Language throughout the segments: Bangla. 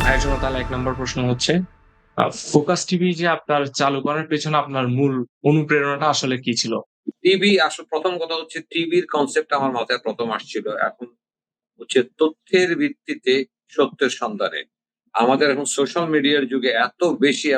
ভাইয়ের জন্য তাহলে ১ নম্বর প্রশ্ন হচ্ছে ফোকাস টিভি যে আপনার চালু করার পেছনে আপনার মূল অনুপ্রেরণাটা আসলে কি ছিল? টিভি আসলে প্রথম কথা হচ্ছে টিভির কনসেপ্ট আমার মাথায় প্রথম আসছিল। এখন হচ্ছে তথ্যের ভিত্তিতে সত্যের সন্ধানে। আমাদের এখন সোশ্যাল মিডিয়ার যুগে এত বেশি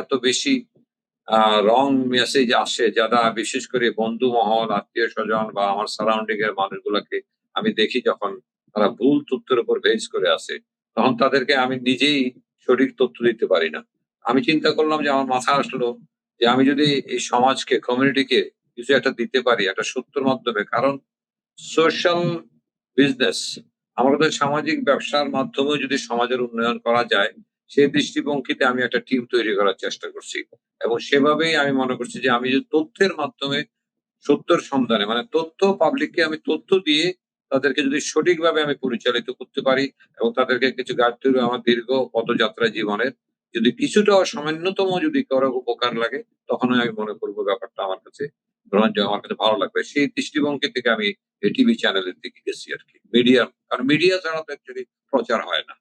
রং মেসেজ আসে যারা বিশেষ করে বন্ধু মহল, আত্মীয়স্বজন বা আমার সারাউন্ডিং এর মানুষগুলাকে আমি দেখি যখন তারা ভুল তথ্যের উপর বেস করে আসে, তখন তাদেরকে আমি নিজেই সঠিক তথ্য দিতে পারি না। আমি চিন্তা করলাম যে আমার মাথায় আসলো যে আমি যদি এই সমাজকে, কমিউনিটিকে কিছু একটা দিতে পারি একটা সত্যের মাধ্যমে। কারণ সোশ্যাল বিজনেস আমার কাছে সামাজিক ব্যবসার মাধ্যমেও যদি সমাজের উন্নয়ন করা যায়, সেই দৃষ্টিভঙ্গিতে আমি একটা টিম তৈরি করার চেষ্টা করছি। এবং সেভাবেই আমি মনে করছি যে আমি যদি তথ্যের মাধ্যমে সত্যের সন্ধানে মানে তথ্য পাবলিককে আমি তথ্য দিয়ে তাদেরকে যদি সঠিকভাবে আমি পরিচালিত করতে পারি এবং তাদেরকে কিছু গাইড করে আমার দীর্ঘ পদযাত্রা জীবনের যদি কিছুটা সামান্যতম যদি কারো উপকার লাগে, তখনই আমি মনে করব ব্যাপারটা আমার কাছে গ্রহণযোগ্য, আমার কাছে ভালো লাগবে। সেই দৃষ্টিভঙ্গি থেকে আমি এই টিভি চ্যানেলের দিকে গেছি আরকি। মিডিয়া কারণ মিডিয়া ছাড়া তো অ্যাকচুয়ালি প্রচার হয় না।